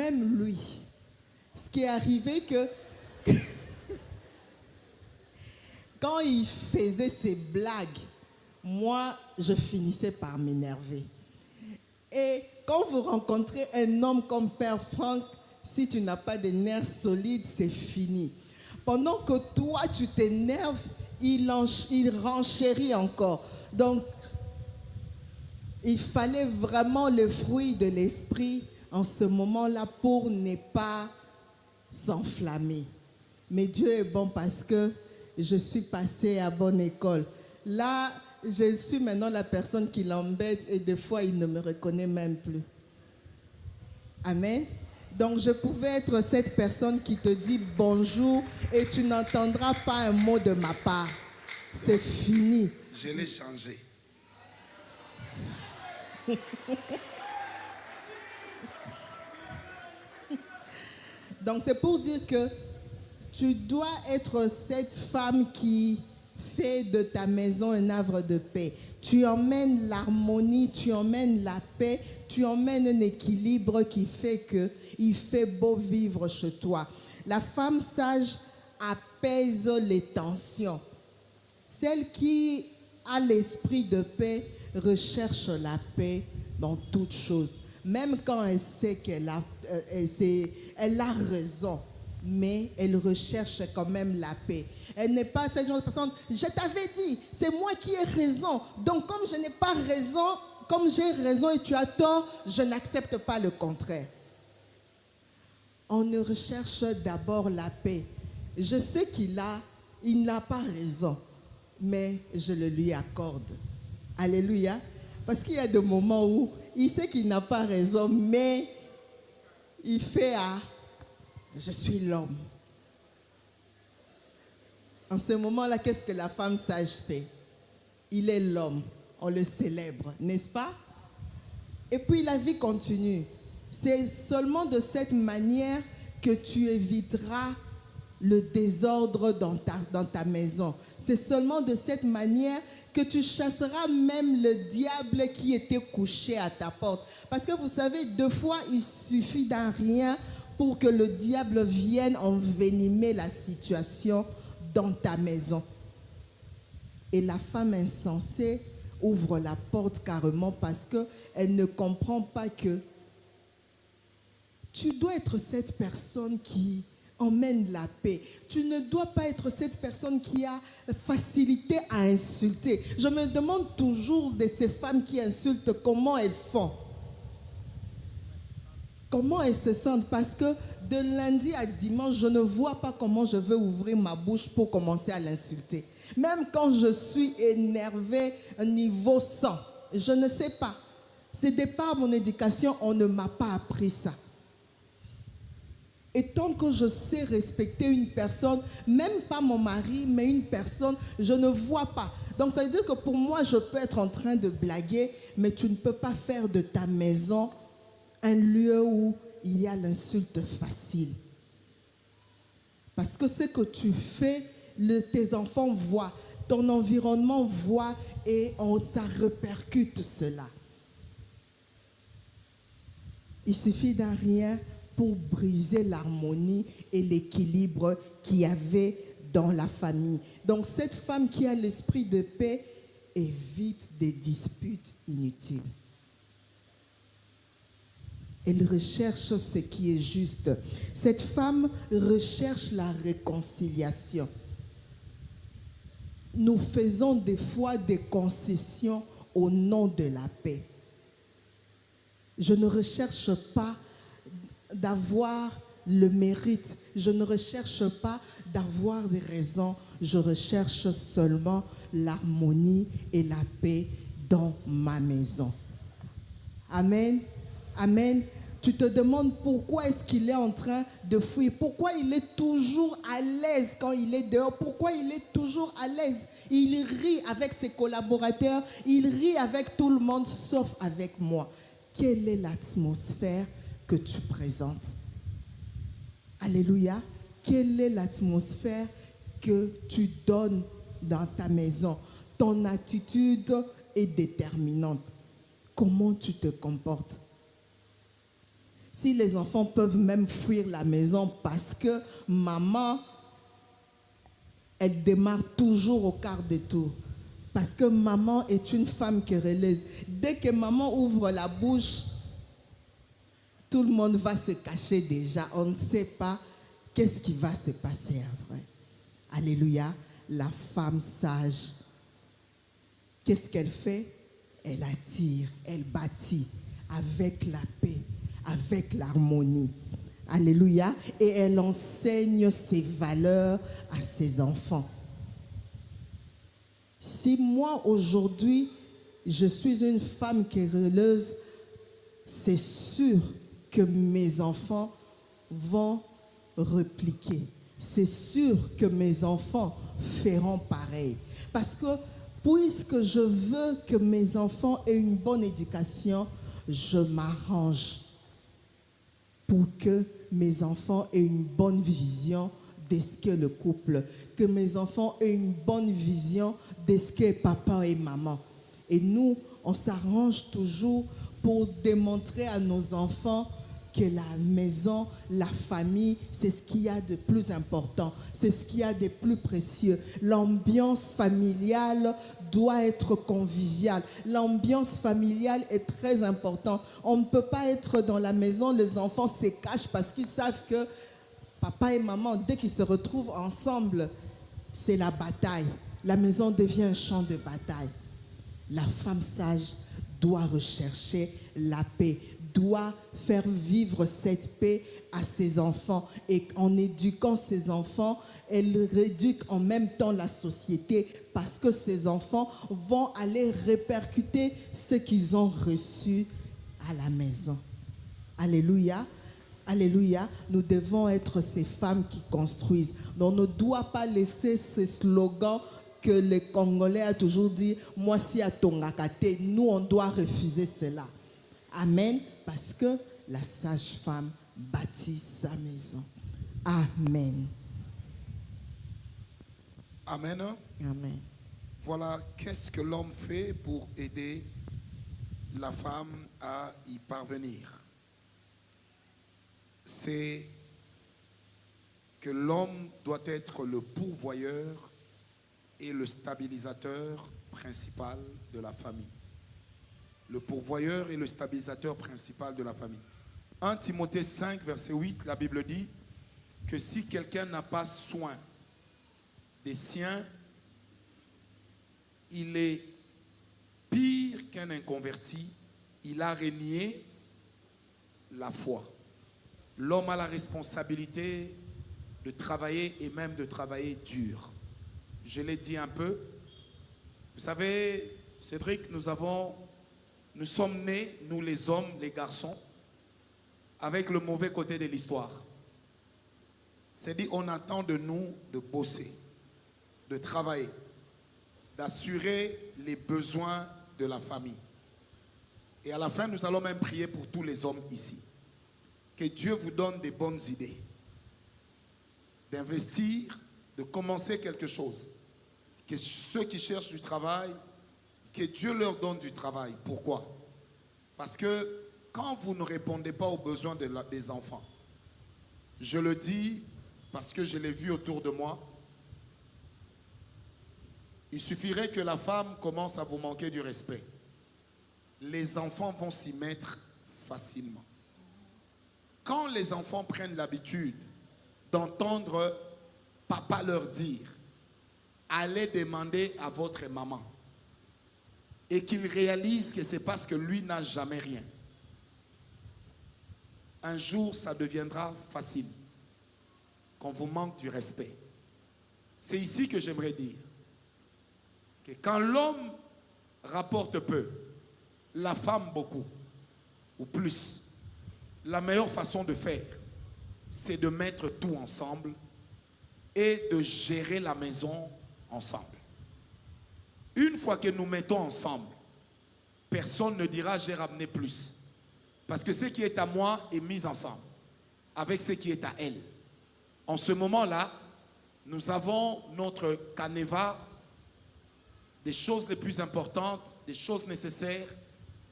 même lui, ce qui est arrivé que quand il faisait ses blagues, moi, je finissais par m'énerver. Et quand vous rencontrez un homme comme Père Franck, si tu n'as pas des nerfs solides, c'est fini. Pendant que toi, tu t'énerves, il renchérit encore. Donc, il fallait vraiment le fruit de l'esprit en ce moment-là pour ne pas s'enflammer. Mais Dieu est bon parce que je suis passée à bonne école. Là, je suis maintenant la personne qui l'embête et des fois, il ne me reconnaît même plus. Amen. Donc, je pouvais être cette personne qui te dit bonjour et tu n'entendras pas un mot de ma part. C'est fini. Je l'ai changé. Donc, c'est pour dire que tu dois être cette femme qui fait de ta maison un havre de paix. Tu emmènes l'harmonie, tu emmènes la paix, tu emmènes un équilibre qui fait qu'il fait beau vivre chez toi. La femme sage apaise les tensions. Celle qui a l'esprit de paix recherche la paix dans toutes choses. Même quand elle sait qu'elle elle a raison, mais elle recherche quand même la paix. Elle n'est pas cette genre de personne, je t'avais dit, c'est moi qui ai raison. Donc comme je n'ai pas raison, comme j'ai raison et tu as tort, je n'accepte pas le contraire. On ne recherche d'abord la paix. Je sais il n'a pas raison, mais je le lui accorde. Alléluia. Parce qu'il y a des moments où il sait qu'il n'a pas raison, mais il fait je suis l'homme. En ce moment-là, qu'est-ce que la femme sage fait? Il est l'homme, on le célèbre, n'est-ce pas? Et puis la vie continue. C'est seulement de cette manière que tu éviteras le désordre dans ta maison. C'est seulement de cette manière que tu chasseras même le diable qui était couché à ta porte. Parce que vous savez, deux fois, il suffit d'un rien pour que le diable vienne envenimer la situation dans ta maison. Et la femme insensée ouvre la porte carrément parce qu'elle ne comprend pas que tu dois être cette personne qui emmène la paix. Tu ne dois pas être cette personne qui a facilité à insulter. Je me demande toujours de ces femmes qui insultent, comment elles font. Comment elles se sentent? Parce que de lundi à dimanche, je ne vois pas comment je vais ouvrir ma bouche pour commencer à l'insulter. Même quand je suis énervée niveau 100, je ne sais pas. C'est de par mon éducation, on ne m'a pas appris ça. Et tant que je sais respecter une personne, même pas mon mari, mais une personne, je ne vois pas. Donc ça veut dire que pour moi, je peux être en train de blaguer, mais tu ne peux pas faire de ta maison un lieu où il y a l'insulte facile. Parce que ce que tu fais, tes enfants voient, ton environnement voit et ça répercute cela. Il suffit d'un rien pour briser l'harmonie et l'équilibre qu'il y avait dans la famille. Donc cette femme qui a l'esprit de paix évite des disputes inutiles. Elle recherche ce qui est juste. Cette femme recherche la réconciliation. Nous faisons des fois des concessions au nom de la paix. Je ne recherche pas d'avoir le mérite. Je ne recherche pas d'avoir des raisons. Je recherche seulement l'harmonie et la paix dans ma maison. Amen. Amen. Tu te demandes pourquoi est-ce qu'il est en train de fuir. Pourquoi il est toujours à l'aise quand il est dehors. Pourquoi il est toujours à l'aise. Il rit avec ses collaborateurs. Il rit avec tout le monde sauf avec moi. Quelle est l'atmosphère que tu présentes? Alléluia. Quelle est l'atmosphère que tu donnes dans ta maison? Ton attitude est déterminante. Comment tu te comportes? Si les enfants peuvent même fuir la maison parce que maman, elle démarre toujours au quart de tour. Parce que maman est une femme querelleuse. Dès que maman ouvre la bouche, tout le monde va se cacher déjà. On ne sait pas qu'est-ce qui va se passer après. Alléluia. La femme sage, qu'est-ce qu'elle fait? Elle attire, elle bâtit avec la paix, avec l'harmonie. Alléluia. Et elle enseigne ses valeurs à ses enfants. Si moi, aujourd'hui, je suis une femme querelleuse, c'est sûr que mes enfants vont répliquer. C'est sûr que mes enfants feront pareil. Parce que puisque je veux que mes enfants aient une bonne éducation, je m'arrange pour que mes enfants aient une bonne vision de ce qu'est le couple, que mes enfants aient une bonne vision de ce qu'est papa et maman. Et nous, on s'arrange toujours pour démontrer à nos enfants que la maison, la famille, c'est ce qu'il y a de plus important, c'est ce qu'il y a de plus précieux. L'ambiance familiale doit être conviviale. L'ambiance familiale est très importante. On ne peut pas être dans la maison, les enfants se cachent parce qu'ils savent que papa et maman, dès qu'ils se retrouvent ensemble, c'est la bataille. La maison devient un champ de bataille. La femme sage doit rechercher la paix, doit faire vivre cette paix à ses enfants. Et en éduquant ses enfants, elle éduque en même temps la société parce que ses enfants vont aller répercuter ce qu'ils ont reçu à la maison. Alléluia. Alléluia, nous devons être ces femmes qui construisent. Donc, on ne doit pas laisser ce slogan que les Congolais ont toujours dit, moi si à Tongakate, nous on doit refuser cela. Amen, parce que la sage-femme bâtit sa maison. Amen. Amen. Amen. Voilà, qu'est-ce que l'homme fait pour aider la femme à y parvenir? C'est que l'homme doit être le pourvoyeur et le stabilisateur principal de la famille. Le pourvoyeur et le stabilisateur principal de la famille. 1 Timothée 5, verset 8, la Bible dit que si quelqu'un n'a pas soin des siens, il est pire qu'un inconverti, il a renié la foi. L'homme a la responsabilité de travailler et même de travailler dur. Je l'ai dit un peu. Vous savez, Cédric, nous sommes nés, nous les hommes, les garçons, avec le mauvais côté de l'histoire. C'est-à-dire, on attend de nous de bosser, de travailler, d'assurer les besoins de la famille. Et à la fin, nous allons même prier pour tous les hommes ici. Que Dieu vous donne des bonnes idées, d'investir, de commencer quelque chose. Que ceux qui cherchent du travail, que Dieu leur donne du travail. Pourquoi? Parce que quand vous ne répondez pas aux besoins des enfants, je le dis parce que je l'ai vu autour de moi, il suffirait que la femme commence à vous manquer du respect. Les enfants vont s'y mettre facilement. Quand les enfants prennent l'habitude d'entendre papa leur dire « Allez demander à votre maman » et qu'ils réalisent que c'est parce que lui n'a jamais rien, un jour ça deviendra facile, qu'on vous manque du respect. C'est ici que j'aimerais dire que quand l'homme rapporte peu, la femme beaucoup ou plus, la meilleure façon de faire, c'est de mettre tout ensemble et de gérer la maison ensemble. Une fois que nous mettons ensemble, personne ne dira j'ai ramené plus. Parce que ce qui est à moi est mis ensemble avec ce qui est à elle. En ce moment-là, nous avons notre canevas des choses les plus importantes, des choses nécessaires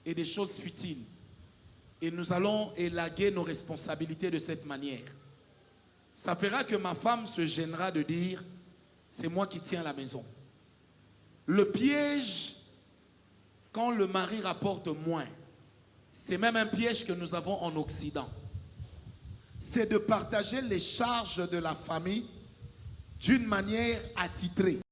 et des choses futiles. et nous allons élaguer nos responsabilités de cette manière. Ça fera que ma femme se gênera de dire, c'est moi qui tiens la maison. Le piège, quand le mari rapporte moins, c'est même un piège que nous avons en Occident. C'est de partager les charges de la famille d'une manière attitrée.